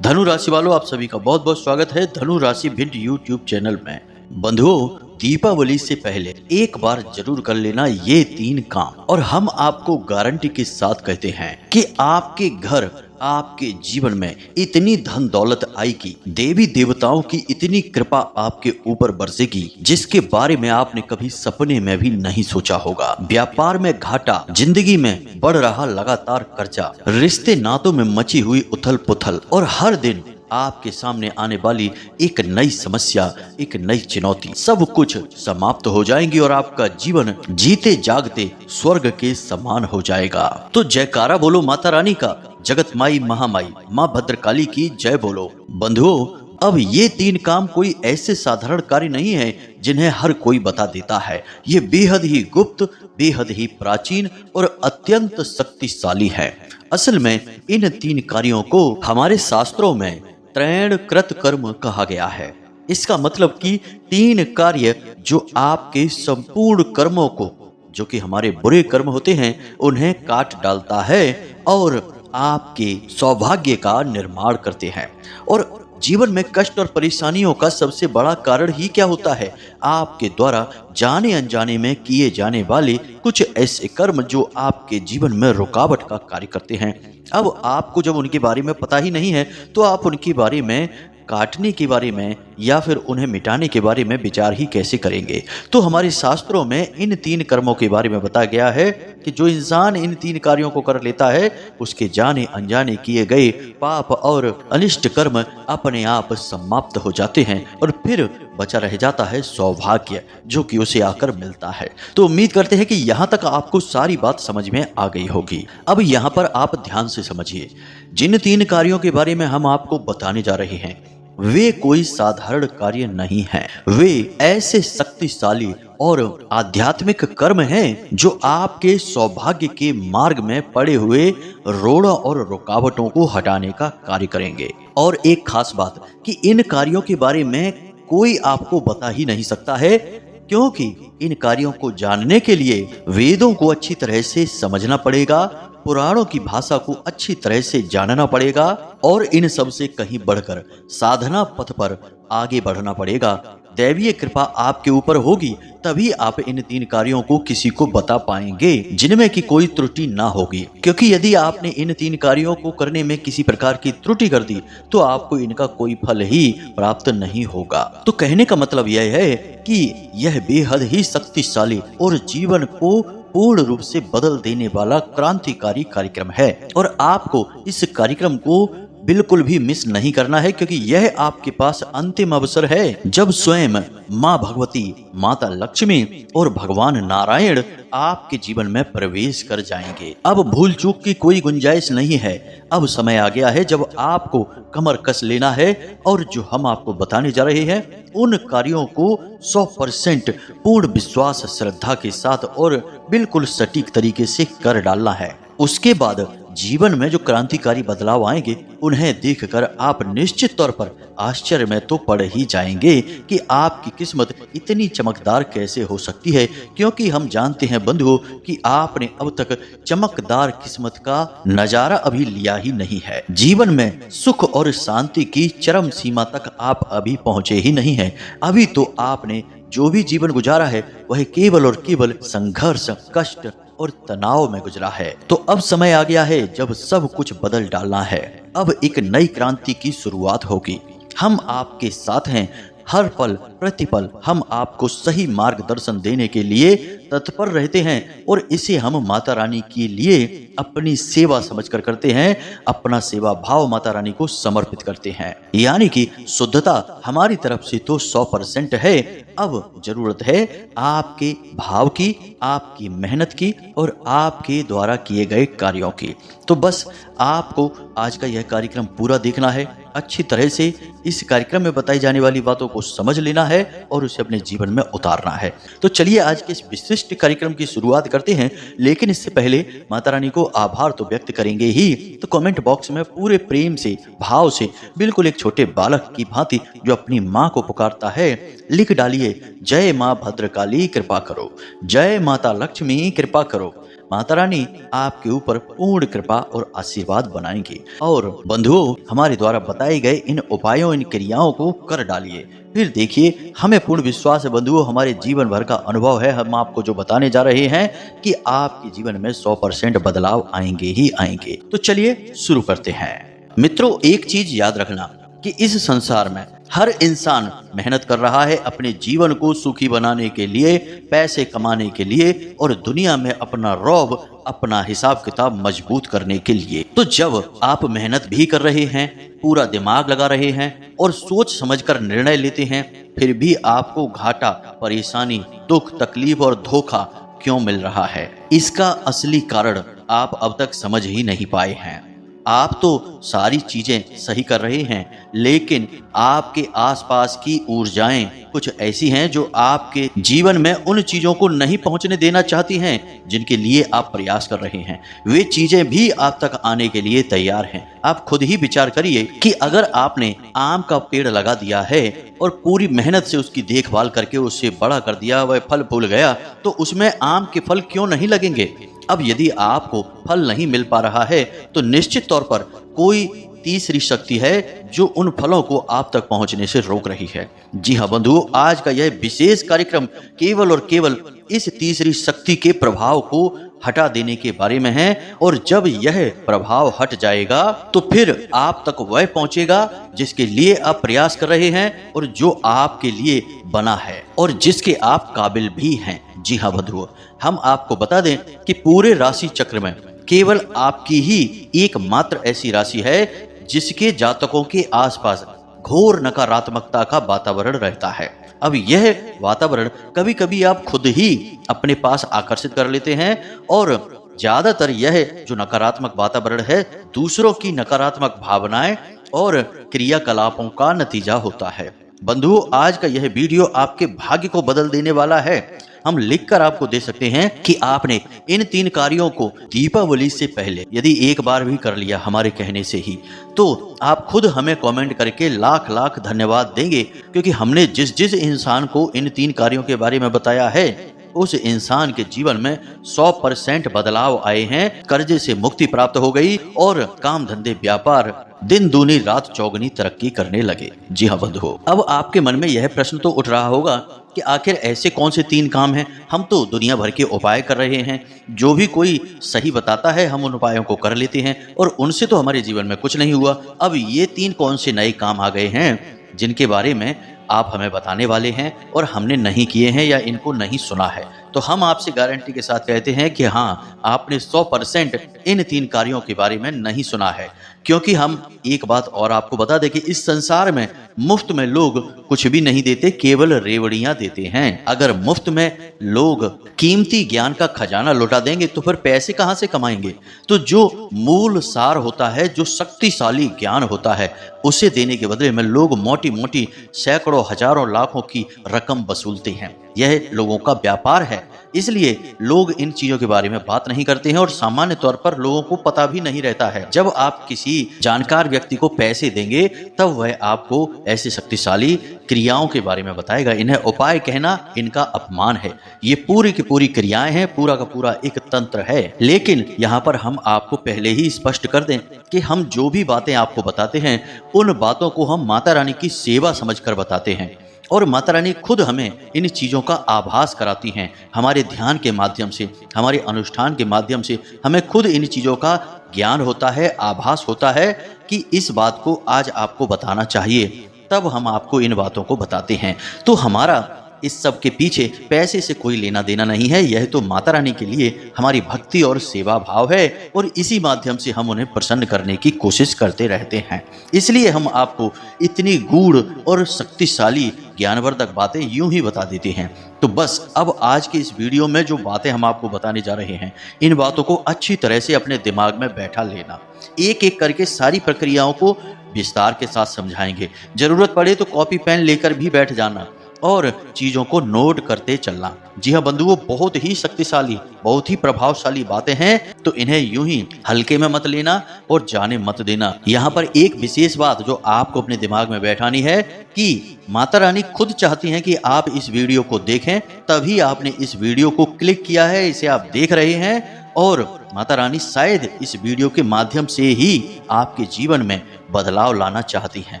धनु राशि वालों, आप सभी का बहुत बहुत स्वागत है धनु राशि भिड यूट्यूब चैनल में। बंधुओं, दीपावली से पहले एक बार जरूर कर लेना ये 3 काम, और हम आपको गारंटी के साथ कहते हैं कि आपके घर, आपके जीवन में इतनी धन दौलत आएगी, देवी देवताओं की इतनी कृपा आपके ऊपर बरसेगी जिसके बारे में आपने कभी सपने में भी नहीं सोचा होगा। व्यापार में घाटा, जिंदगी में बढ़ रहा लगातार कर्जा, रिश्ते नातों में मची हुई उथल पुथल, और हर दिन आपके सामने आने वाली एक नई समस्या, एक नई चुनौती, सब कुछ समाप्त हो जाएंगी और आपका जीवन जीते जागते स्वर्ग के समान हो जाएगा। तो जयकारा बोलो माता रानी का, जगत माई महामाई माँ भद्रकाली की जय बोलो। बंधुओं, अब ये 3 काम कोई ऐसे साधारण कार्य नहीं है जिन्हें हर कोई बता देता है। ये बेहद ही गुप्त, बेहद ही प्राचीन और अत्यंत शक्तिशाली है। असल में इन 3 कार्यों को हमारे शास्त्रों में त्रैण कृत कर्म कहा गया है। इसका मतलब कि 3 कार्य जो आपके संपूर्ण कर्मों को, जो कि हमारे बुरे कर्म होते हैं, उन्हें काट डालता है और आपके सौभाग्य का निर्माण करते हैं। और जीवन में कष्ट और परेशानियों का सबसे बड़ा कारण ही क्या होता है? आपके द्वारा जाने अनजाने में किए जाने वाले कुछ ऐसे कर्म जो आपके जीवन में रुकावट का कार्य करते हैं। अब आपको जब उनके बारे में पता ही नहीं है तो आप उनके बारे में काटने के बारे में या फिर उन्हें मिटाने के बारे में विचार ही कैसे करेंगे? तो हमारे शास्त्रों में इन 3 कर्मों के बारे में बताया गया है कि जो इंसान इन 3 कार्यों को कर लेता है उसके जाने अनजाने किए गए पाप और अनिष्ट कर्म अपने आप समाप्त हो जाते हैं और फिर बचा रह जाता है सौभाग्य, जो कि उसे आकर मिलता है। तो उम्मीद करते हैं कि यहाँ तक आपको सारी बात समझ में आ गई होगी। अब यहाँ पर आप ध्यान से समझिए, जिन 3 कार्यों के बारे में हम आपको बताने जा रहे हैं वे कोई साधारण कार्य नहीं हैं। वे ऐसे शक्तिशाली और आध्यात्मिक कर्म हैं जो आपके सौभाग्य के मार्ग में पड़े हुए रोड़ों और रुकावटों को हटाने का कार्य करेंगे। और एक खास बात कि इन कार्यों के बारे में कोई आपको बता ही नहीं सकता है, क्योंकि इन कार्यों को जानने के लिए वेदों को अच्छी तरह से समझना पड़ेगा, पुराणों की भाषा को अच्छी तरह से जानना पड़ेगा और इन सब से कहीं बढ़कर साधना पथ पर आगे बढ़ना पड़ेगा। दैवीय कृपा आपके ऊपर होगी तभी आप इन 3 कार्यों को किसी को बता पाएंगे जिनमें की कोई त्रुटि ना होगी। क्योंकि यदि आपने इन 3 कार्यों को करने में किसी प्रकार की त्रुटि कर दी तो आपको इनका कोई फल ही प्राप्त नहीं होगा। तो कहने का मतलब यह है कि यह बेहद ही शक्तिशाली और जीवन को पूर्ण रूप से बदल देने वाला क्रांतिकारी कार्यक्रम है और आपको इस कार्यक्रम को बिल्कुल भी मिस नहीं करना है, क्योंकि यह आपके पास अंतिम अवसर है जब स्वयं माँ भगवती, माता लक्ष्मी और भगवान नारायण आपके जीवन में प्रवेश कर जाएंगे। अब भूल चूक की कोई गुंजाइश नहीं है। अब समय आ गया है जब आपको कमर कस लेना है और जो हम आपको बताने जा रहे हैं उन कार्यों को 100% पूर्ण विश्वास, श्रद्धा के साथ और बिल्कुल सटीक तरीके से कर डालना है। उसके बाद जीवन में जो क्रांतिकारी बदलाव आएंगे उन्हें देखकर आप निश्चित तौर पर आश्चर्य में तो पड़ ही जाएंगे कि आपकी किस्मत इतनी चमकदार कैसे हो सकती है, क्योंकि हम जानते हैं बंधुओं कि आपने अब तक चमकदार किस्मत का नजारा अभी लिया ही नहीं है। जीवन में सुख और शांति की चरम सीमा तक आप अभी पहुंचे ही नहीं हैं। अभी तो आपने जो भी जीवन गुजारा है वह केवल और केवल संघर्ष, कष्ट और तनाव में गुजरा है। तो अब समय आ गया है जब सब कुछ बदल डालना है। अब एक नई क्रांति की शुरुआत होगी। हम आपके साथ हैं, हर पल प्रतिपल हम आपको सही मार्गदर्शन देने के लिए तत्पर रहते हैं और इसे हम माता रानी के लिए अपनी सेवा समझकर करते हैं। अपना सेवा भाव माता रानी को समर्पित करते हैं, यानी कि शुद्धता हमारी तरफ से तो 100% है। अब जरूरत है आपके भाव की, आपकी मेहनत की और आपके द्वारा किए गए कार्यों की। तो बस आपको आज का यह कार्यक्रम पूरा देखना है, अच्छी तरह से इस कार्यक्रम में बताई जाने वाली बातों को समझ लेना है और उसे अपने जीवन में उतारना है। तो चलिए आज के इस विशिष्ट कार्यक्रम की शुरुआत करते हैं, लेकिन इससे पहले माता रानी को आभार तो व्यक्त करेंगे ही, तो कमेंट बॉक्स में पूरे प्रेम से, भाव से, बिल्कुल एक छोटे बालक की भांति जो अपनी माँ को पुकारता है, लिख डालिए, जय माँ भद्रकाली कृपा करो, जय माता लक्ष्मी कृपा करो, माता रानी आपके ऊपर पूर्ण कृपा और आशीर्वाद बनाएंगे। और बंधुओं, हमारे द्वारा बताए गए इन उपायों, इन क्रियाओं को कर डालिए, फिर देखिए हमें पूर्ण विश्वास है बंधुओं, हमारे जीवन भर का अनुभव है, हम आपको जो बताने जा रहे हैं कि आपके जीवन में 100% बदलाव आएंगे ही आएंगे। तो चलिए शुरू करते हैं। मित्रों, एक चीज याद रखना कि इस संसार में हर इंसान मेहनत कर रहा है अपने जीवन को सुखी बनाने के लिए, पैसे कमाने के लिए और दुनिया में अपना रौब, अपना हिसाब किताब मजबूत करने के लिए। तो जब आप मेहनत भी कर रहे हैं, पूरा दिमाग लगा रहे हैं और सोच समझकर निर्णय लेते हैं, फिर भी आपको घाटा, परेशानी, दुख, तकलीफ और धोखा क्यों मिल रहा है? इसका असली कारण आप अब तक समझ ही नहीं पाए हैं। आप तो सारी चीजें सही कर रहे हैं, लेकिन आपके आसपास की ऊर्जाएं कुछ ऐसी हैं जो आपके जीवन में उन चीजों को नहीं पहुंचने देना चाहती हैं जिनके लिए आप प्रयास कर रहे हैं। वे चीजें भी आप तक आने के लिए तैयार हैं। आप खुद ही विचार करिए कि अगर आपने आम का पेड़ लगा दिया है और पूरी मेहनत से उसकी देखभाल करके उसे बड़ा कर दिया, वह फल फूल गया, तो उसमें आम के फल क्यों नहीं लगेंगे? अब यदि आपको फल नहीं मिल पा रहा है तो निश्चित तौर पर कोई तीसरी शक्ति है जो उन फलों को आप तक पहुंचने से रोक रही है। जी हाँ बंधुओं, आज का यह विशेष कार्यक्रम केवल और केवल इस तीसरी शक्ति के प्रभाव को हटा देने के बारे में है। और जब यह प्रभाव हट जाएगा तो फिर आप तक वह पहुंचेगा जिसके लिए आप प्रयास कर रहे हैं और जो आपके लिए बना है और जिसके आप काबिल भी हैं। जी हाँ बंधुओं, हम आपको बता दें कि पूरे राशि चक्र में केवल आपकी ही एकमात्र ऐसी राशि है जिसके जातकों के आसपास घोर नकारात्मकता का वातावरण रहता है। अब यह वातावरण कभी कभी आप खुद ही अपने पास आकर्षित कर लेते हैं और ज्यादातर यह जो नकारात्मक वातावरण है दूसरों की नकारात्मक भावनाएं और क्रियाकलापों का नतीजा होता है। बंधुओं, आज का यह वीडियो आपके भाग्य को बदल देने वाला है। हम लिखकर आपको दे सकते हैं कि आपने इन 3 कार्यों को दीपावली से पहले यदि एक बार भी कर लिया हमारे कहने से ही, तो आप खुद हमें कमेंट करके लाख लाख धन्यवाद देंगे, क्योंकि हमने जिस जिस इंसान को इन 3 कार्यों के बारे में बताया है उस इंसान के जीवन में 100% बदलाव आए हैं, कर्जे से मुक्ति प्राप्त हो गई और काम धंधे व्यापार दिन दूनी रात चौगनी तरक्की करने लगे। जी हाँ बंधुओं, अब आपके मन में यह प्रश्न तो उठ रहा होगा कि आखिर ऐसे कौन से 3 काम हैं? हम तो दुनिया भर के उपाय कर रहे हैं, जो भी कोई सही बताता है हम उन उपायों को कर लेते हैं और उनसे तो हमारे जीवन में कुछ नहीं हुआ। अब ये 3 कौन से नए काम आ गए हैं जिनके बारे में आप हमें बताने वाले हैं और हमने नहीं किए हैं या इनको नहीं सुना है? तो हम आपसे गारंटी के साथ कहते हैं कि हाँ, आपने 100% इन 3 कार्यों के बारे में नहीं सुना है। क्योंकि हम एक बात और आपको बता दें कि इस संसार में मुफ्त में लोग कुछ भी नहीं देते, केवल रेवड़ियां देते हैं। अगर मुफ्त में लोग कीमती ज्ञान का खजाना लौटा देंगे तो फिर पैसे कहां से कमाएंगे? तो जो मूल सार होता है, जो शक्तिशाली ज्ञान होता है, उसे देने के बदले में लोग मोटी मोटी सैकड़ों हजारों लाखों की रकम वसूलते हैं। यह लोगों का व्यापार है, इसलिए लोग इन चीजों के बारे में बात नहीं करते हैं और सामान्य तौर पर लोगों को पता भी नहीं रहता है। जब आप किसी जानकार व्यक्ति को पैसे देंगे तब वह आपको ऐसे शक्तिशाली क्रियाओं के बारे में बताएगा। इन्हें उपाय कहना इनका अपमान है। ये पूरी की पूरी क्रियाएं हैं, पूरा का पूरा एक तंत्र है। लेकिन यहाँ पर हम आपको पहले ही स्पष्ट कर दें कि हम जो भी बातें आपको बताते हैं उन बातों को हम माता रानी की सेवा समझकर बताते हैं और माता रानी खुद हमें इन चीज़ों का आभास कराती हैं। हमारे ध्यान के माध्यम से, हमारे अनुष्ठान के माध्यम से हमें खुद इन चीज़ों का ज्ञान होता है, आभास होता है कि इस बात को आज आपको बताना चाहिए, तब हम आपको इन बातों को बताते हैं। तो हमारा इस सब के पीछे पैसे से कोई लेना देना नहीं है। यह तो माता रानी के लिए हमारी भक्ति और सेवा भाव है और इसी माध्यम से हम उन्हें प्रसन्न करने की कोशिश करते रहते हैं। इसलिए हम आपको इतनी गूढ़ और शक्तिशाली ज्ञानवर्धक बातें यूं ही बता देते हैं। तो बस अब आज के इस वीडियो में जो बातें हम आपको बताने जा रहे हैं, इन बातों को अच्छी तरह से अपने दिमाग में बैठा लेना। एक एक करके सारी प्रक्रियाओं को विस्तार के साथ समझाएंगे। जरूरत पड़े तो कॉपी पेन लेकर भी बैठ जाना और चीजों को नोट करते चलना। जी हाँ बंधुओं, बहुत ही शक्तिशाली, बहुत ही प्रभावशाली बातें हैं, तो इन्हें यूं ही हल्के में मत लेना और जाने मत देना। यहाँ पर एक विशेष बात जो आपको अपने दिमाग में बैठानी है कि माता रानी खुद चाहती हैं कि आप इस वीडियो को देखें, तभी आपने इस वीडियो को क्लिक किया है, इसे आप देख रहे हैं और माता रानी शायद इस वीडियो के माध्यम से ही आपके जीवन में बदलाव लाना चाहती हैं।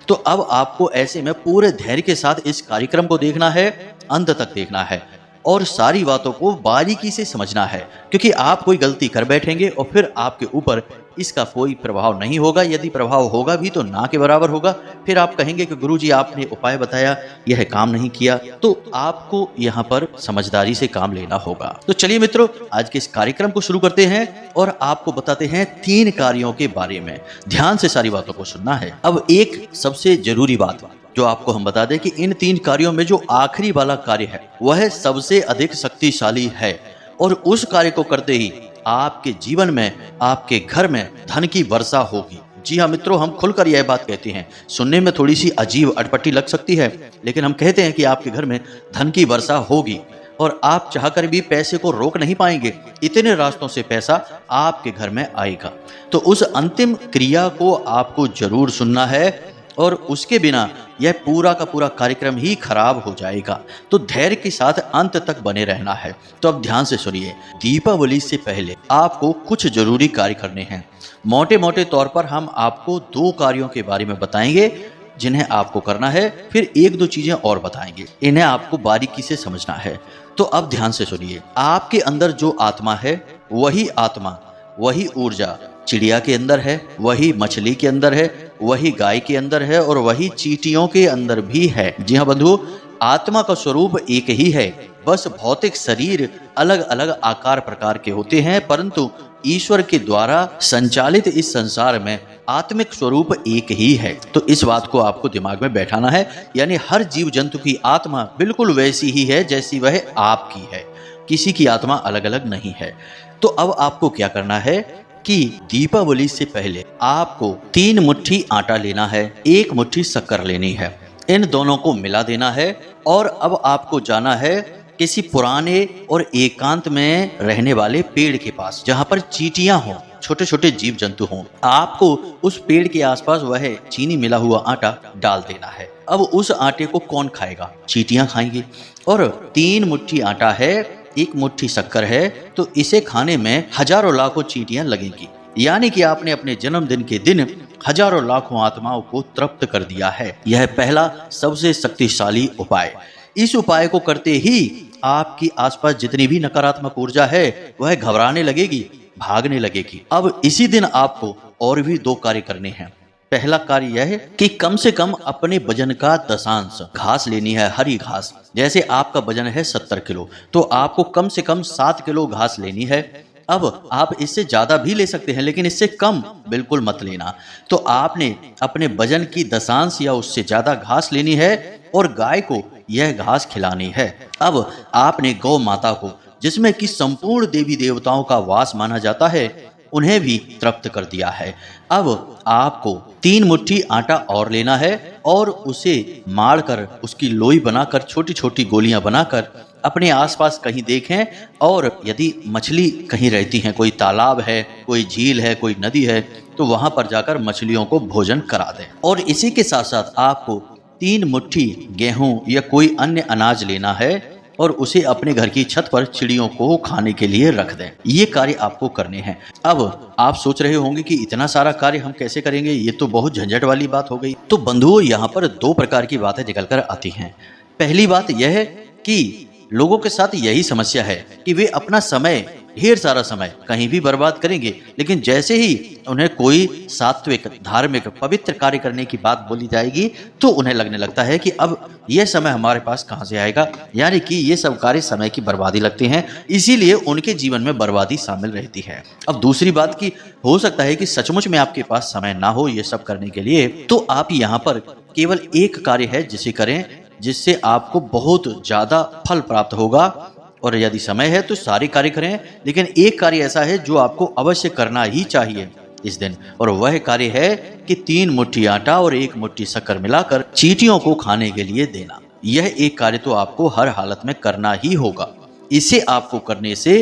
तो अब आपको ऐसे में पूरे धैर्य के साथ इस कार्यक्रम को देखना है, अंत तक देखना है और सारी बातों को बारीकी से समझना है, क्योंकि आप कोई गलती कर बैठेंगे और फिर आपके ऊपर इसका कोई प्रभाव नहीं होगा। यदि प्रभाव होगा भी तो ना के बराबर होगा। फिर आप कहेंगे कि गुरुजी आपने उपाय बताया, यह काम नहीं किया। तो आपको यहाँ पर समझदारी से काम लेना होगा। तो चलिए मित्रों, आज के इस कार्यक्रम को शुरू करते हैं और आपको बताते हैं 3 कार्यों के बारे में। ध्यान से सारी बातों को सुनना है। अब एक सबसे जरूरी बात जो आपको हम बता दें कि इन 3 कार्यों में जो आखिरी वाला कार्य है वह सबसे अधिक शक्तिशाली है और उस कार्य को करते ही आपके जीवन में, आपके घर में धन की वर्षा होगी। जी हाँ मित्रों, हम खुलकर यह बात कहते हैं। सुनने में थोड़ी सी अजीब अटपटी लग सकती है, लेकिन हम कहते हैं कि आपके घर में धन की वर्षा होगी और आप चाहकर भी पैसे को रोक नहीं पाएंगे। इतने रास्तों से पैसा आपके घर में आएगा। तो उस अंतिम क्रिया को आपको जरूर सुनना है और उसके बिना यह पूरा का पूरा कार्यक्रम ही खराब हो जाएगा। तो धैर्य के साथ अंत तक बने रहना है। तो अब ध्यान से सुनिए, दीपावली से पहले आपको कुछ जरूरी कार्य करने हैं। मोटे मोटे तौर पर हम आपको 2 कार्यों के बारे में बताएंगे जिन्हें आपको करना है, फिर 1-2 चीजें और बताएंगे। इन्हें आपको बारीकी से समझना है। तो अब ध्यान से सुनिए, आपके अंदर जो आत्मा है वही आत्मा, वही ऊर्जा चिड़िया के अंदर है, वही मछली के अंदर है, वही गाय के अंदर है और वही चींटियों के अंदर भी है। जी हाँ बंधुओं, आत्मा का स्वरूप एक ही है, बस भौतिक शरीर अलग अलग आकार प्रकार के होते हैं, परंतु ईश्वर के द्वारा संचालित इस संसार में आत्मिक स्वरूप एक ही है। तो इस बात को आपको दिमाग में बैठाना है। यानी हर जीव जंतु की आत्मा बिल्कुल वैसी ही है जैसी वह आपकी है, किसी की आत्मा अलग अलग नहीं है। तो अब आपको क्या करना है कि दीपावली से पहले आपको 3 मुट्ठी आटा लेना है, 1 मुट्ठी शक्कर लेनी है। इन दोनों को मिला देना है और अब आपको जाना है किसी पुराने और एकांत में रहने वाले पेड़ के पास, जहां पर चींटियां हों, छोटे छोटे जीव जंतु हों। आपको उस पेड़ के आसपास वह चीनी मिला हुआ आटा डाल देना है। अब उस आटे को कौन खाएगा? चींटियां खाएंगी। और 3 मुट्ठी आटा है, 1 मुट्ठी शक्कर है, तो इसे खाने में हजारों लाखों चींटियां लगेंगी। यानी कि आपने अपने जन्मदिन के दिन हजारों लाखों आत्माओं को तृप्त कर दिया है। यह पहला सबसे शक्तिशाली उपाय। इस उपाय को करते ही आपकी आसपास जितनी भी नकारात्मक ऊर्जा है वह घबराने लगेगी, भागने लगेगी। अब इसी दिन आपको और भी 2 कार्य करने हैं। पहला कार्य यह है कि कम से कम अपने वजन का 10 घास लेनी है, हरी घास। जैसे आपका वजन है 70 किलो, तो आपको कम से कम 7 किलो घास लेनी है। अब आप इससे ज्यादा भी ले सकते हैं, लेकिन इससे कम बिल्कुल मत लेना। तो आपने अपने वजन की 10 या उससे ज्यादा घास लेनी है और गाय को यह घास खिलानी है। अब आपने गौ माता को, जिसमें कि संपूर्ण देवी देवताओं का वास माना जाता है, उन्हें भी तृप्त कर दिया है। अब आपको 3 मुट्ठी आटा और लेना है और उसे माड़ कर, उसकी लोई बनाकर, छोटी छोटी गोलियां बनाकर अपने आसपास कहीं देखें, और यदि मछली कहीं रहती हैं, कोई तालाब है, कोई झील है, कोई नदी है, तो वहां पर जाकर मछलियों को भोजन करा दें। और इसी के साथ साथ आपको 3 मुट्ठी गेहूं या कोई अन्य अनाज लेना है और उसे अपने घर की छत पर चिड़ियों को खाने के लिए रख दें। ये कार्य आपको करने हैं। अब आप सोच रहे होंगे कि इतना सारा कार्य हम कैसे करेंगे, ये तो बहुत झंझट वाली बात हो गई। तो बंधुओं, यहाँ पर 2 प्रकार की बातें निकल कर आती हैं। पहली बात यह है कि लोगों के साथ यही समस्या है कि वे अपना समय, ढेर सारा समय कहीं भी बर्बाद करेंगे, लेकिन जैसे ही उन्हें कोई सात्विक, धार्मिक, पवित्र कार्य करने की बात बोली जाएगी तो उन्हें लगने लगता है कि अब यह समय हमारे पास कहां से आएगा। यानी कि ये सब कार्य समय की बर्बादी लगते हैं, इसीलिए उनके जीवन में बर्बादी शामिल रहती है। अब दूसरी बात की, हो सकता है कि सचमुच में आपके पास समय ना हो ये सब करने के लिए, तो आप यहाँ पर केवल एक कार्य है जिसे करें, जिससे आपको बहुत ज्यादा फल प्राप्त होगा। और यदि समय है तो सारे कार्य करें, लेकिन एक कार्य ऐसा है जो आपको अवश्य करना ही चाहिए इस दिन, और वह कार्य है कि 3 मुट्ठी आटा और 1 मुट्ठी शक्कर मिलाकर चींटियों को खाने के लिए देना। यह एक कार्य तो आपको हर हालत में करना ही होगा। इसे आपको करने से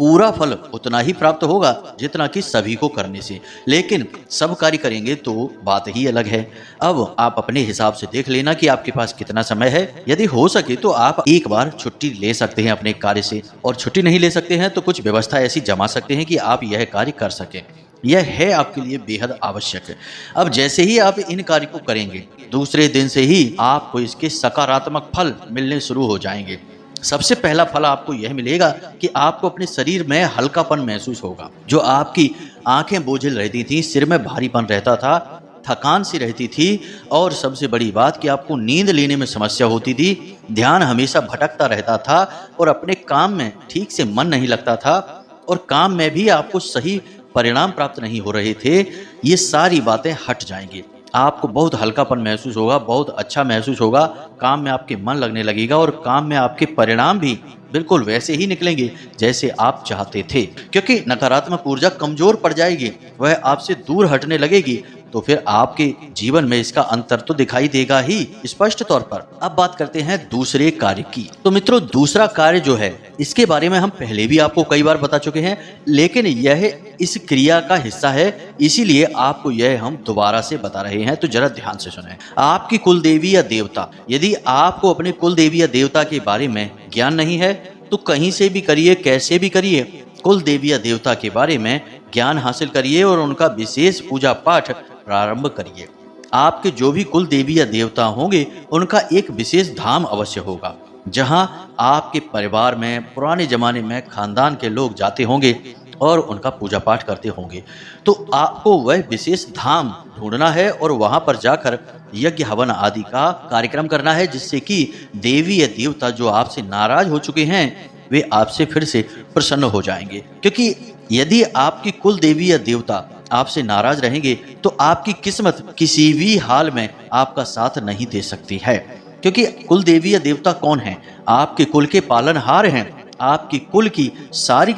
पूरा फल उतना ही प्राप्त होगा जितना कि सभी को करने से। लेकिन सब कार्य करेंगे तो बात ही अलग है। अब आप अपने हिसाब से देख लेना कि आपके पास कितना समय है। यदि हो सके तो आप एक बार छुट्टी ले सकते हैं अपने कार्य से, और छुट्टी नहीं ले सकते हैं तो कुछ व्यवस्था ऐसी जमा सकते हैं कि आप यह कार्य कर सकें। यह है आपके लिए बेहद आवश्यक। अब जैसे ही आप इन कार्य को करेंगे, दूसरे दिन से ही आपको इसके सकारात्मक फल मिलने शुरू हो जाएंगे। सबसे पहला फल आपको यह मिलेगा कि आपको अपने शरीर में हल्कापन महसूस होगा। जो आपकी आंखें बोझिल रहती थी, सिर में भारीपन रहता था, थकान सी रहती थी, और सबसे बड़ी बात कि आपको नींद लेने में समस्या होती थी, ध्यान हमेशा भटकता रहता था और अपने काम में ठीक से मन नहीं लगता था, और काम में भी आपको सही परिणाम प्राप्त नहीं हो रहे थे, ये सारी बातें हट जाएंगी। आपको बहुत हल्कापन महसूस होगा, बहुत अच्छा महसूस होगा, काम में आपके मन लगने लगेगा और काम में आपके परिणाम भी बिल्कुल वैसे ही निकलेंगे जैसे आप चाहते थे। क्योंकि नकारात्मक ऊर्जा कमजोर पड़ जाएगी, वह आपसे दूर हटने लगेगी, तो फिर आपके जीवन में इसका अंतर तो दिखाई देगा ही स्पष्ट तौर पर। अब बात करते हैं दूसरे कार्य की। तो मित्रों, दूसरा कार्य जो है, इसके बारे में हम पहले भी आपको कई बार बता चुके हैं, लेकिन यह इस क्रिया का हिस्सा है, इसीलिए आपको यह हम दोबारा से बता रहे हैं, तो जरा ध्यान से सुनें। आपकी कुल देवी या देवता, यदि आपको अपने कुल देवी या देवता के बारे में ज्ञान नहीं है तो कहीं से भी करिए, कैसे भी करिए, कुल देवी या देवता के बारे में ज्ञान हासिल करिए और उनका विशेष पूजा पाठ प्रारंभ करिए। आपके जो भी कुल देवी या देवता होंगे, उनका एक विशेष धाम अवश्य होगा, जहां आपके परिवार में पुराने जमाने में खानदान के लोग जाते होंगे और उनका पूजा पाठ करते होंगे। तो आपको वह विशेष धाम ढूंढना है और वहां पर जाकर यज्ञ हवन आदि का कार्यक्रम करना है, जिससे कि देवी या देवता जो आपसे नाराज हो चुके हैं, वे आपसे फिर से प्रसन्न हो जाएंगे। क्योंकि यदि आपकी कुल देवी या देवता आपसे नाराज रहेंगे तो आपकी किस्मत किसी भी हाल में आपका साथ नहीं दे सकती है। क्योंकि कुल देवी या देवता कौन हैं? आपके कुल के पालनहार हैं। आपकी कुल की सारी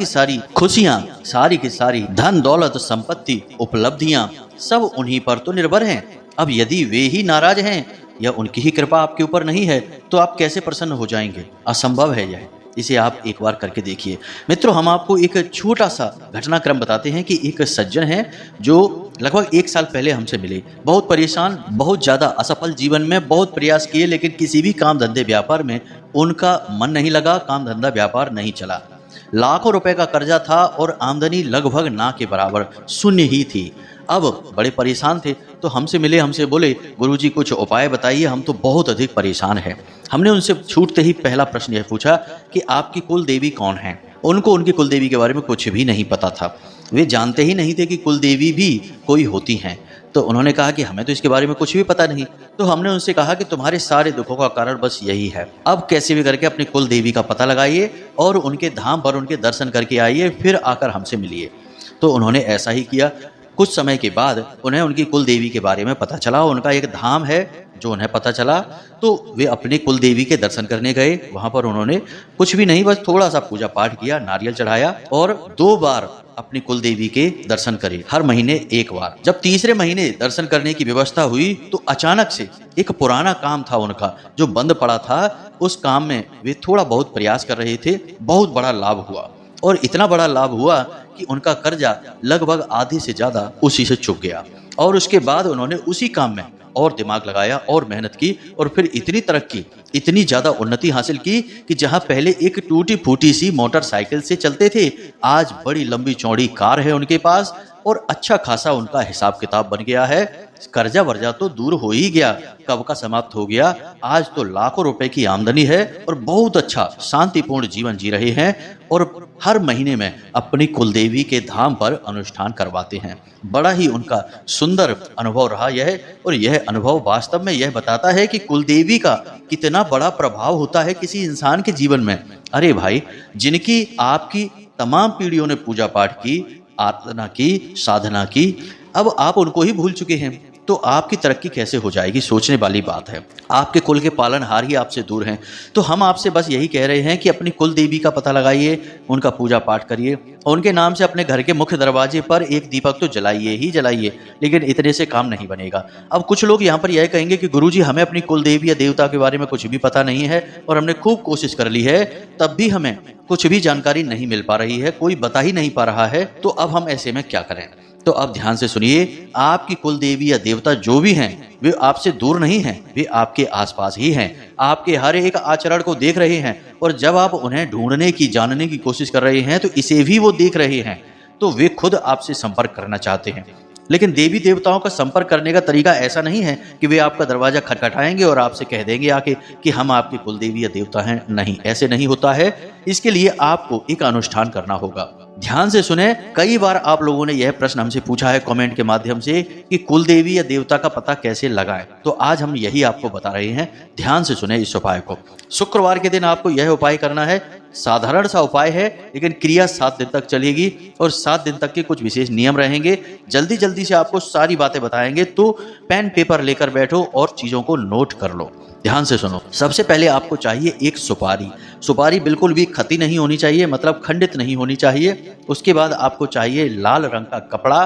खुशियां, सारी की सारी धन दौलत संपत्ति उपलब्धियां सब उन्हीं पर तो निर्भर हैं। अब यदि वे ही नाराज हैं या उनकी ही कृपा आपके ऊपर नहीं है तो आप कैसे प्रसन्न हो जाएंगे? असंभव है यह। इसे आप एक बार करके देखिए। मित्रों, हम आपको एक छोटा सा घटनाक्रम बताते हैं कि एक सज्जन हैं जो लगभग 1 साल पहले हमसे मिले। बहुत परेशान, बहुत ज़्यादा असफल, जीवन में बहुत प्रयास किए, लेकिन किसी भी काम धंधे व्यापार में उनका मन नहीं लगा, काम धंधा व्यापार नहीं चला। लाखों रुपए का कर्जा था और आमदनी लगभग ना के बराबर, शून्य ही थी। अब बड़े परेशान थे तो हमसे मिले, हमसे बोले, गुरुजी कुछ उपाय बताइए, हम तो बहुत अधिक परेशान हैं। हमने उनसे छूटते ही पहला प्रश्न यह पूछा कि आपकी कुल देवी कौन है? उनको उनकी कुल देवी के बारे में कुछ भी नहीं पता था। वे जानते ही नहीं थे कि कुल देवी भी कोई होती हैं। तो उन्होंने कहा कि हमें तो इसके बारे में कुछ भी पता नहीं। तो हमने उनसे कहा कि तुम्हारे सारे दुखों का कारण बस यही है। अब कैसे भी करके अपनी कुल देवी का पता लगाइए और उनके धाम पर उनके दर्शन करके आइए, फिर आकर हमसे मिलिए। तो उन्होंने ऐसा ही किया। कुछ समय के बाद उन्हें उनकी कुल देवी के बारे में पता चला। उनका एक धाम है जो उन्हें पता चला, तो वे अपनी कुल देवी के दर्शन करने गए। वहां पर उन्होंने कुछ भी नहीं, बस थोड़ा सा पूजा पाठ किया, नारियल चढ़ाया और 2 बार अपनी कुल देवी के दर्शन करे, हर महीने 1 बार। जब तीसरे महीने दर्शन करने की व्यवस्था हुई तो अचानक से एक पुराना काम था उनका जो बंद पड़ा था, उस काम में वे थोड़ा बहुत प्रयास कर रहे थे। बहुत बड़ा लाभ हुआ और इतना बड़ा लाभ हुआ कि उनका कर्जा लगभग आधे से ज्यादा उसी से चुक गया। और उसके बाद उन्होंने उसी काम में और दिमाग लगाया और मेहनत की और फिर इतनी तरक्की, इतनी ज्यादा उन्नति हासिल की कि जहां पहले एक टूटी फूटी सी मोटरसाइकिल से चलते थे, आज बड़ी लंबी चौड़ी कार है उनके पास और अच्छा खासा उनका हिसाब किताब बन गया है। कर्जा वर्जा तो दूर हो ही गया, कब का समाप्त हो गया। आज तो लाखों रुपए की आमदनी है और बहुत अच्छा शांतिपूर्ण जीवन जी रहे हैं और हर महीने में अपनी कुलदेवी के धाम पर अनुष्ठान करवाते हैं। बड़ा ही उनका सुंदर अनुभव रहा यह, और यह अनुभव वास्तव में यह बताता है कि कुलदेवी का कितना बड़ा प्रभाव होता है किसी इंसान के जीवन में। अरे भाई, जिनकी आपकी तमाम पीढ़ियों ने पूजा पाठ की, आराधना की, साधना की, अब आप उनको ही भूल चुके हैं। तो आपकी तरक्की कैसे हो जाएगी, सोचने वाली बात है। आपके कुल के पालनहार ही आपसे दूर हैं, तो हम आपसे बस यही कह रहे हैं कि अपनी कुल देवी का पता लगाइए, उनका पूजा पाठ करिए, उनके नाम से अपने घर के मुख्य दरवाजे पर एक दीपक तो जलाइए ही जलाइए। लेकिन इतने से काम नहीं बनेगा। अब कुछ लोग यहाँ पर यह कहेंगे कि गुरुजी हमें अपनी कुल देवी या देवता के बारे में कुछ भी पता नहीं है और हमने खूब कोशिश कर ली है, तब भी हमें कुछ भी जानकारी नहीं मिल पा रही है, कोई बता ही नहीं पा रहा है, तो अब हम ऐसे में क्या करें। तो अब ध्यान से सुनिए, आपकी कुल देवी या देवता जो भी हैं वे आपसे दूर नहीं हैं, वे आपके आसपास ही हैं, आपके हर एक आचरण को देख रहे हैं, और जब आप उन्हें ढूंढने की जानने की कोशिश कर रहे हैं तो इसे भी वो देख रहे हैं, तो वे खुद आपसे संपर्क करना चाहते हैं। लेकिन देवी देवताओं का संपर्क करने का तरीका ऐसा नहीं है कि वे आपका दरवाजा खटखटाएंगे और आपसे कह देंगे आके कि हम आपके कुल देवी या देवता हैं। नहीं, ऐसे नहीं होता है। इसके लिए आपको एक अनुष्ठान करना होगा। ध्यान से सुने, कई बार आप लोगों ने यह प्रश्न हमसे पूछा है कमेंट के माध्यम से कि कुल देवी या देवता का पता कैसे लगाएं, तो आज हम यही आपको बता रहे हैं। ध्यान से सुने इस उपाय को। शुक्रवार के दिन आपको यह उपाय करना है। साधारण सा उपाय है, लेकिन क्रिया 7 दिन तक चलेगी और 7 दिन तक के कुछ विशेष नियम रहेंगे। जल्दी जल्दी से आपको सारी बातें बताएंगे, तो पेन पेपर लेकर बैठो और चीजों को नोट कर लो। ध्यान से सुनो। सबसे पहले आपको चाहिए एक सुपारी। सुपारी बिल्कुल भी खती नहीं होनी चाहिए, मतलब खंडित नहीं होनी चाहिए। उसके बाद आपको चाहिए लाल रंग का कपड़ा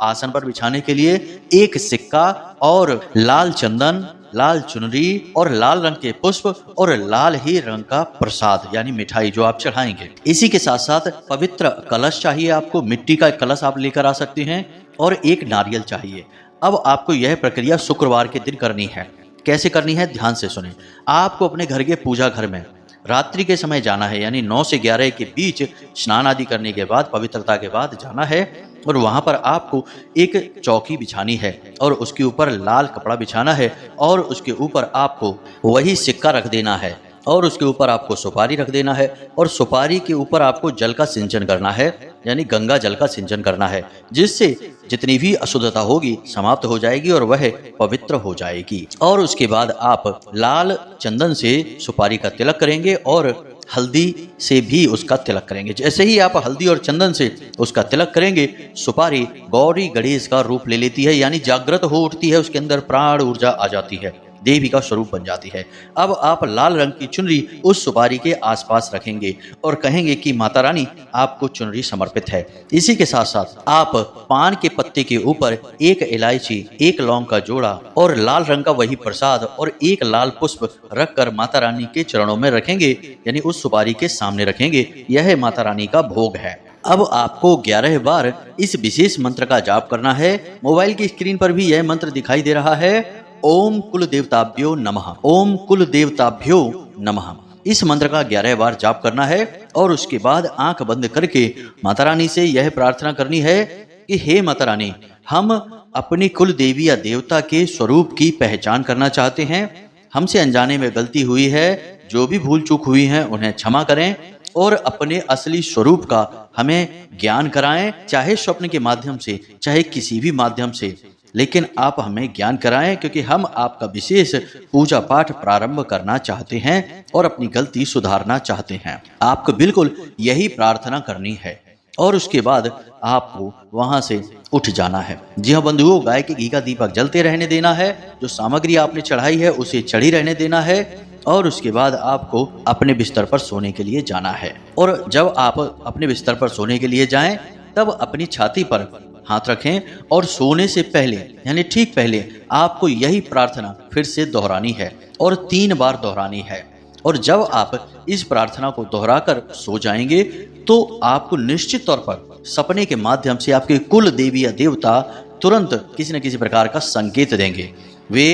आसन पर बिछाने के लिए, एक सिक्का और लाल चंदन, लाल चुनरी और लाल रंग के पुष्प और लाल ही रंग का प्रसाद यानी मिठाई जो आप चढ़ाएंगे। इसी के साथ साथ पवित्र कलश चाहिए आपको, मिट्टी का कलश आप लेकर आ सकते हैं, और एक नारियल चाहिए। अब आपको यह प्रक्रिया शुक्रवार के दिन करनी है। कैसे करनी है, ध्यान से सुने। आपको अपने घर के पूजा घर में रात्रि के समय जाना है, यानी 9 से 11 के बीच स्नान आदि करने के बाद, पवित्रता के बाद जाना है, और वहां पर आपको एक चौकी बिछानी है और उसके ऊपर लाल कपड़ा बिछाना है, और उसके ऊपर आपको वही सिक्का रख देना है, और उसके ऊपर आपको सुपारी रख देना है, और सुपारी के ऊपर आपको जल का सिंचन करना है, यानी गंगा जल का सिंचन करना है, जिससे जितनी भी अशुद्धता होगी समाप्त हो जाएगी और वह पवित्र हो जाएगी। और उसके बाद आप लाल चंदन से सुपारी का तिलक करेंगे और हल्दी से भी उसका तिलक करेंगे। जैसे ही आप हल्दी और चंदन से उसका तिलक करेंगे, सुपारी गौरी गणेश का रूप ले लेती है, यानी जागृत हो उठती है, उसके अंदर प्राण ऊर्जा आ जाती है, देवी का स्वरूप बन जाती है। अब आप लाल रंग की चुनरी उस सुपारी के आसपास रखेंगे और कहेंगे कि माता रानी आपको चुनरी समर्पित है। इसी के साथ साथ आप पान के पत्ते के ऊपर एक इलायची, एक लौंग का जोड़ा और लाल रंग का वही प्रसाद और एक लाल पुष्प रखकर माता रानी के चरणों में रखेंगे, यानी उस सुपारी के सामने रखेंगे। यह माता रानी का भोग है। अब आपको 11 बार इस विशेष मंत्र का जाप करना है। मोबाइल की स्क्रीन पर भी यह मंत्र दिखाई दे रहा है, ओम कुल देवताभ्यो नमः, ओम कुल देवताभ्यो नमः। इस मंत्र का 11 बार जाप करना है और उसके बाद आंख बंद करके माता रानी से यह प्रार्थना करनी है कि हे माता रानी, हम अपनी कुल देवी या देवता के स्वरूप की पहचान करना चाहते हैं। हमसे अनजाने में गलती हुई है, जो भी भूल चूक हुई है उन्हें क्षमा करें और अपने असली स्वरूप का हमें ज्ञान कराएं, चाहे स्वप्न के माध्यम से, चाहे किसी भी माध्यम से, लेकिन आप हमें ज्ञान कराएं, क्योंकि हम आपका विशेष पूजा पाठ प्रारंभ करना चाहते हैं और अपनी गलती सुधारना चाहते हैं। आपको बिल्कुल यही प्रार्थना करनी है और उसके बाद आपको वहां से उठ जाना है। जी हाँ बंधुओं, गाय के घी का दीपक जलते रहने देना है, जो सामग्री आपने चढ़ाई है उसे चढ़ी रहने देना है, और उसके बाद आपको अपने बिस्तर पर सोने के लिए जाना है। और जब आप अपने बिस्तर पर सोने के लिए जाएं, तब अपनी छाती पर हाथ रखें और सोने से पहले, यानी ठीक पहले, आपको यही प्रार्थना फिर से दोहरानी है और 3 बार दोहरानी है। और जब आप इस प्रार्थना को दोहराकर सो जाएंगे तो आपको निश्चित तौर पर सपने के माध्यम से आपके कुल देवी या देवता तुरंत किसी न किसी प्रकार का संकेत देंगे। वे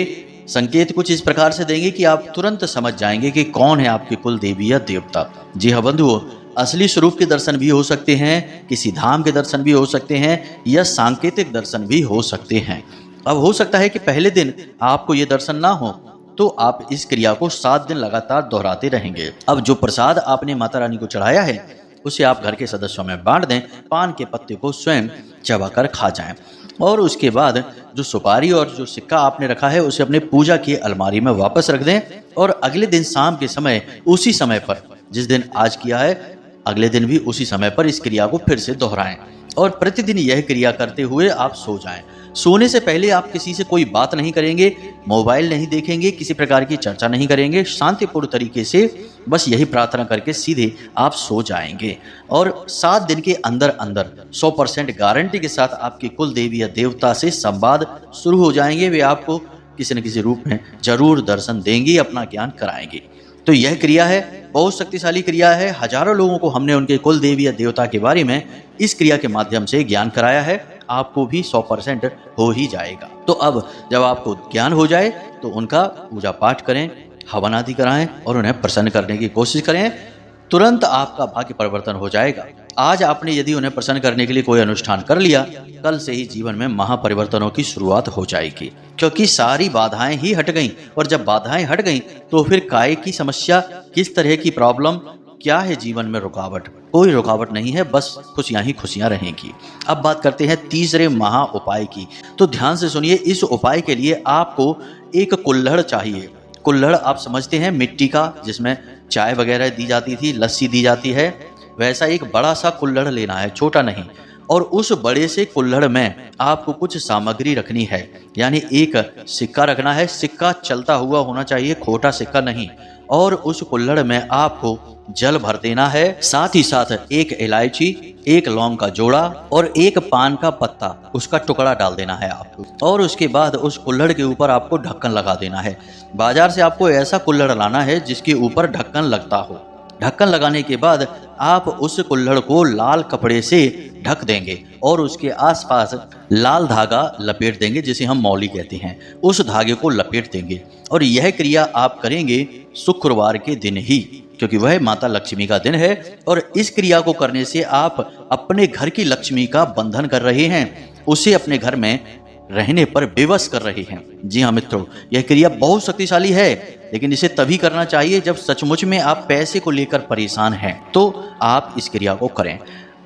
संकेत कुछ इस प्रकार से देंगे कि आप तुरंत समझ जाएंगे कि कौन है आपके कुल देवी या देवता। जी हाँ बंधुओं, असली स्वरूप के दर्शन भी हो सकते हैं, किसी धाम के दर्शन भी हो सकते हैं, या सांकेतिक दर्शन भी हो सकते हैं। अब हो सकता है कि पहले दिन आपको ये दर्शन ना हो, तो आप इस क्रिया को 7 दिन लगातार दोहराते रहेंगे। अब जो प्रसाद आपने माता रानी को चढ़ाया है उसे आप घर के सदस्यों में बांट दें, पान के पत्ते को स्वयं चबाकर खा जाएं, और उसके बाद जो सुपारी और जो सिक्का आपने रखा है उसे अपने पूजा की अलमारी में वापस रख दें, और अगले दिन शाम के समय उसी समय पर, जिस दिन आज किया है, अगले दिन भी उसी समय पर इस क्रिया को फिर से दोहराएं और प्रतिदिन यह क्रिया करते हुए आप सो जाएं। सोने से पहले आप किसी से कोई बात नहीं करेंगे, मोबाइल नहीं देखेंगे, किसी प्रकार की चर्चा नहीं करेंगे, शांतिपूर्ण तरीके से बस यही प्रार्थना करके सीधे आप सो जाएंगे। और 7 दिन के अंदर अंदर 100% गारंटी के साथ आपके कुल देवी या देवता से संवाद शुरू हो जाएंगे। वे आपको किसी न किसी रूप में जरूर दर्शन देंगी, अपना ज्ञान कराएंगे। तो यह क्रिया है, बहुत शक्तिशाली क्रिया है। हजारों लोगों को हमने उनके कुल देवी या देवता के बारे में इस क्रिया के माध्यम से ज्ञान कराया है। आपको भी 100% हो ही जाएगा। तो अब जब आपको ज्ञान हो जाए तो उनका पूजा पाठ करें, हवन आदि कराएं और उन्हें प्रसन्न करने की कोशिश करें। तुरंत आपका भाग्य परिवर्तन हो जाएगा। आज आपने यदि उन्हें प्रसन्न करने के लिए कोई अनुष्ठान कर लिया, कल से ही जीवन में महापरिवर्तनों की शुरुआत हो जाएगी, क्योंकि सारी बाधाएं ही हट गईं। और जब बाधाएं हट गईं तो फिर काय की समस्या, किस तरह की प्रॉब्लम, क्या है जीवन में रुकावट? कोई रुकावट नहीं है, बस खुशियां ही खुशियां रहेंगी। अब बात करते हैं तीसरे महा उपाय की। तो ध्यान से सुनिए, इस उपाय के लिए आपको एक कुल्हड़ चाहिए। कुल्हड़ आप समझते हैं, मिट्टी का, जिसमें चाय वगैरह दी जाती थी, लस्सी दी जाती है, वैसा एक बड़ा सा कुल्हड़ लेना है, छोटा नहीं। और उस बड़े से कुल्हड़ में आपको कुछ सामग्री रखनी है, यानी एक सिक्का रखना है। सिक्का चलता हुआ होना चाहिए, खोटा सिक्का नहीं। और उस कुल्हड़ में आपको जल भर देना है। साथ ही साथ एक इलायची, एक लौंग का जोड़ा और एक पान का पत्ता, उसका टुकड़ा डाल देना है आपको। और उसके बाद उस कुल्हड़ के ऊपर आपको ढक्कन लगा देना है। बाजार से आपको ऐसा कुल्हड़ लाना है जिसके ऊपर ढक्कन लगता हो। ढक्कन लगाने के बाद आप उस कुल्हड़ को लाल कपड़े से ढक देंगे और उसके आसपास लाल धागा लपेट देंगे, जिसे हम मौली कहते हैं। उस धागे को लपेट देंगे और यह क्रिया आप करेंगे शुक्रवार के दिन ही, क्योंकि वह माता लक्ष्मी का दिन है। और इस क्रिया को करने से आप अपने घर की लक्ष्मी का बंधन कर रहे हैं, उसे अपने घर में रहने पर विवश कर रहे हैं। जी हाँ मित्रों, यह क्रिया बहुत शक्तिशाली है, लेकिन इसे तभी करना चाहिए जब सचमुच में आप पैसे को लेकर परेशान हैं, तो आप इस क्रिया को करें।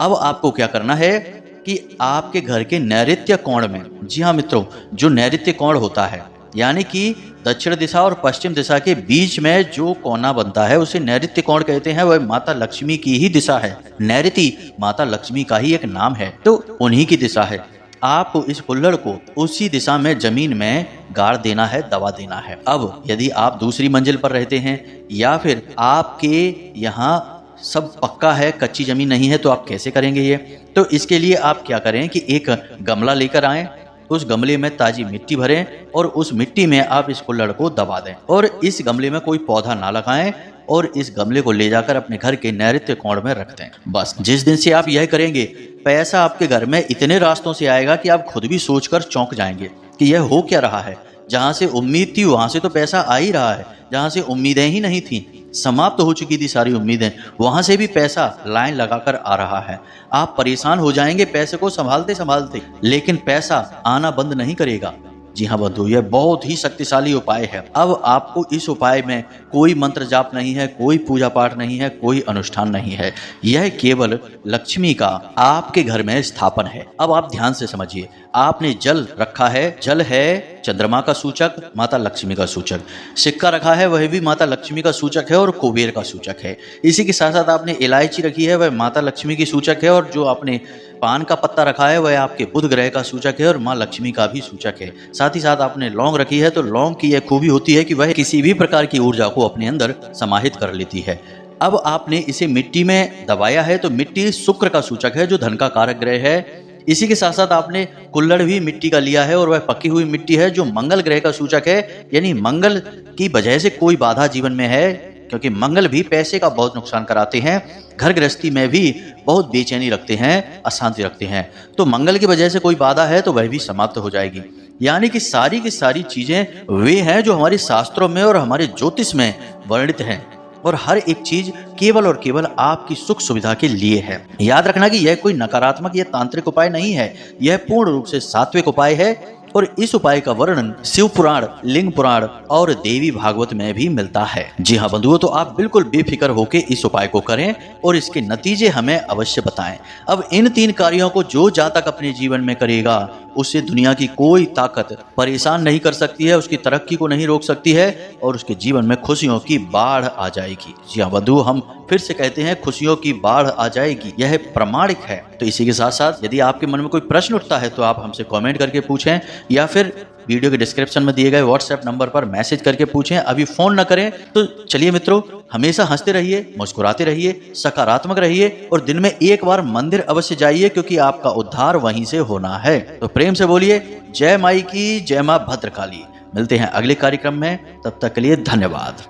अब आपको क्या करना है कि आपके घर के नैऋत्य कोण में, जी हाँ मित्रों, जो नैऋत्य कोण होता है, यानी कि दक्षिण दिशा और पश्चिम दिशा के बीच में जो कोना बनता है, उसे नैऋत्य कोण कहते हैं। वह माता लक्ष्मी की ही दिशा है। नैऋति माता लक्ष्मी का ही एक नाम है, तो उन्हीं की दिशा है। आपको इस कुल्हड़ को उसी दिशा में जमीन में गाड़ देना है, दबा देना है। अब यदि आप दूसरी मंजिल पर रहते हैं या फिर आपके यहाँ सब पक्का है, कच्ची जमीन नहीं है, तो आप कैसे करेंगे ये? तो इसके लिए आप क्या करें कि एक गमला लेकर आएं, उस गमले में ताजी मिट्टी भरें और उस मिट्टी में आप इस कुल्हड़ को दबा दें। और इस गमले में कोई पौधा ना लगाएं और इस गमले को ले जाकर अपने घर के नैऋत्य कोण में रख दें। बस जिस दिन से आप यह करेंगे, पैसा आपके घर में इतने रास्तों से आएगा कि आप खुद भी सोचकर चौंक जाएंगे कि यह हो क्या रहा है। जहां से उम्मीद थी वहां से तो पैसा आ ही रहा है, जहां से उम्मीदें ही नहीं थी, समाप्त हो चुकी थी सारी उम्मीदें, वहां से भी पैसा लाइन लगाकर आ रहा है। आप परेशान हो जाएंगे पैसे को संभालते संभालते, लेकिन पैसा आना बंद नहीं करेगा। जी हाँ बंधु, यह बहुत ही शक्तिशाली उपाय है। अब आपको इस उपाय में कोई मंत्र जाप नहीं है, कोई पूजा पाठ नहीं है, कोई अनुष्ठान नहीं है। यह केवल लक्ष्मी का आपके घर में स्थापन है। अब आप ध्यान से समझिए, आपने जल रखा है, जल है चंद्रमा का सूचक, माता लक्ष्मी का सूचक। सिक्का रखा है, वह भी माता लक्ष्मी का सूचक है और कुबेर का सूचक है। इसी के साथ साथ आपने इलायची रखी है, वह माता लक्ष्मी की सूचक है। और जो आपने पान का पत्ता रखा है, वह आपके बुध ग्रह का सूचक है और माँ लक्ष्मी का भी सूचक है। साथ ही साथ आपने लौंग रखी है, तो लौंग की यह खूबी होती है कि वह किसी भी प्रकार की ऊर्जा को अपने अंदर समाहित कर लेती है। अब आपने इसे मिट्टी में दबाया है, तो मिट्टी शुक्र का सूचक है, जो धन का कारक ग्रह है। इसी के साथ साथ आपने कुल्हड़ भी मिट्टी का लिया है और वह पकी हुई मिट्टी है, जो मंगल ग्रह का सूचक है। यानी मंगल की वजह से कोई बाधा जीवन में है, क्योंकि मंगल भी पैसे का बहुत नुकसान कराते हैं, घर गृहस्थी में भी बहुत बेचैनी रखते हैं, अशांति रखते हैं। तो मंगल की वजह से कोई बाधा है तो वह भी समाप्त हो जाएगी। यानी कि सारी की सारी चीजें वे हैं जो हमारे शास्त्रों में और हमारे ज्योतिष में वर्णित हैं, और हर एक चीज केवल और केवल आपकी सुख सुविधा के लिए है। याद रखना कि यह कोई नकारात्मक या तांत्रिक उपाय नहीं है, यह पूर्ण रूप से सात्विक उपाय है। और इस उपाय का वर्णन शिव पुराण, लिंग पुराण और देवी भागवत में भी मिलता है। जी हाँ बंधुओं, तो आप बिल्कुल बेफिक्र होकर इस उपाय को करें और इसके नतीजे हमें अवश्य बताएं। अब इन 3 कार्यों को जो जातक अपने जीवन में करेगा, उससे दुनिया की कोई ताकत परेशान नहीं कर सकती है, उसकी तरक्की को नहीं रोक सकती है और उसके जीवन में खुशियों की बाढ़ आ जाएगी। जी हाँ बंधु, हम फिर से कहते हैं खुशियों की बाढ़ आ जाएगी, यह प्रमाणिक है। तो इसी के साथ साथ यदि आपके मन में कोई प्रश्न उठता है तो आप हमसे कमेंट करके पूछें या फिर वीडियो के डिस्क्रिप्शन में दिए गए व्हाट्सएप नंबर पर मैसेज करके पूछें। अभी फोन न करें। तो चलिए मित्रों, हमेशा हंसते रहिए, मुस्कुराते रहिए, सकारात्मक रहिए और दिन में एक बार मंदिर अवश्य जाइए, क्योंकि आपका उद्धार वहीं से होना है। तो प्रेम से बोलिए जय माई की, जय मां भद्रकाली। मिलते हैं अगले कार्यक्रम में, तब तक के लिए धन्यवाद।